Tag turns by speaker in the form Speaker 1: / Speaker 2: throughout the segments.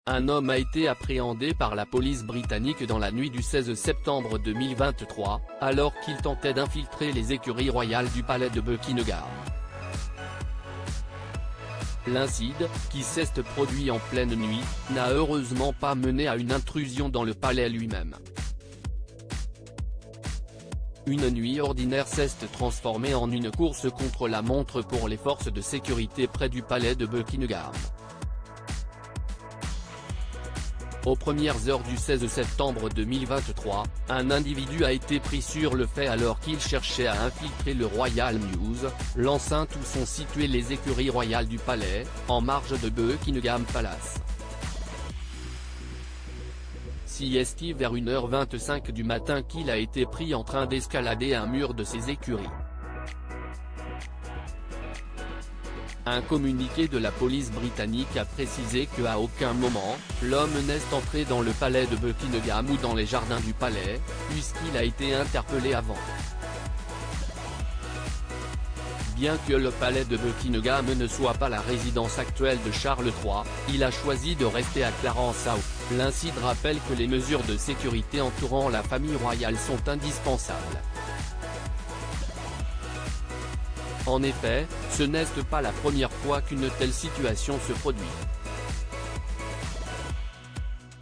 Speaker 1: un homme a été appréhendé par la police britannique dans la nuit du 16 septembre 2023, alors qu'il tentait d'infiltrer les écuries royales du palais de Buckingham. L'incident, qui s'est produit en pleine nuit, n'a heureusement pas mené à une intrusion dans le palais lui-même. Une nuit ordinaire s'est transformée en une course contre la montre pour les forces de sécurité près du palais de Buckingham. Aux premières heures du 16 septembre 2023, un individu a été pris sur le fait alors qu'il cherchait à infiltrer le Royal Mews, l'enceinte où sont situées les écuries royales du palais, en marge de Buckingham Palace. C'est vers 1h25 du matin qu'il a été pris en train d'escalader un mur de ces écuries. Un communiqué de la police britannique a précisé qu'à aucun moment, l'homme n'est entré dans le palais de Buckingham ou dans les jardins du palais, puisqu'il a été interpellé avant. Bien que le palais de Buckingham ne soit pas la résidence actuelle de Charles III, il a choisi de rester à Clarence House. L'incident rappelle que les mesures de sécurité entourant la famille royale sont indispensables. En effet, ce n'est pas la première fois qu'une telle situation se produit.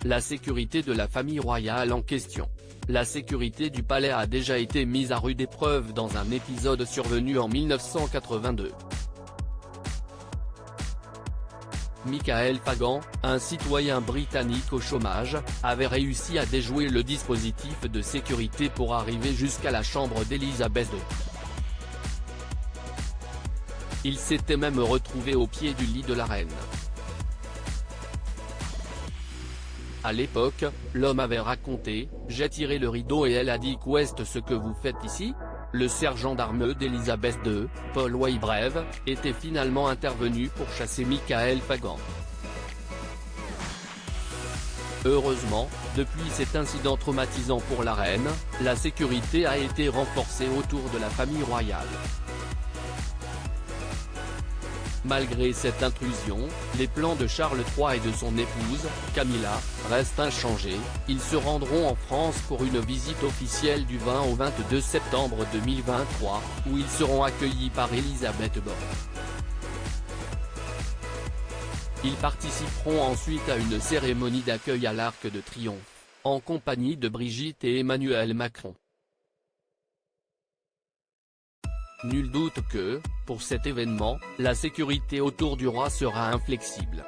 Speaker 1: La sécurité de la famille royale en question. La sécurité du palais a déjà été mise à rude épreuve dans un épisode survenu en 1982. Michael Fagan, un citoyen britannique au chômage, avait réussi à déjouer le dispositif de sécurité pour arriver jusqu'à la chambre d'Elisabeth II. Il s'était même retrouvé au pied du lit de la reine. À l'époque, l'homme avait raconté « J'ai tiré le rideau et elle a dit qu'est-ce ce que vous faites ici ?» Le sergent d'armes d'Elisabeth II, Paul Waybrave, était finalement intervenu pour chasser Michael Fagan. Heureusement, depuis cet incident traumatisant pour la reine, la sécurité a été renforcée autour de la famille royale. Malgré cette intrusion, les plans de Charles III et de son épouse, Camilla, restent inchangés. Ils se rendront en France pour une visite officielle du 20 au 22 septembre 2023, où ils seront accueillis par Elisabeth Borne. Ils participeront ensuite à une cérémonie d'accueil à l'Arc de Triomphe, en compagnie de Brigitte et Emmanuel Macron. Nul doute que, pour cet événement, la sécurité autour du roi sera inflexible.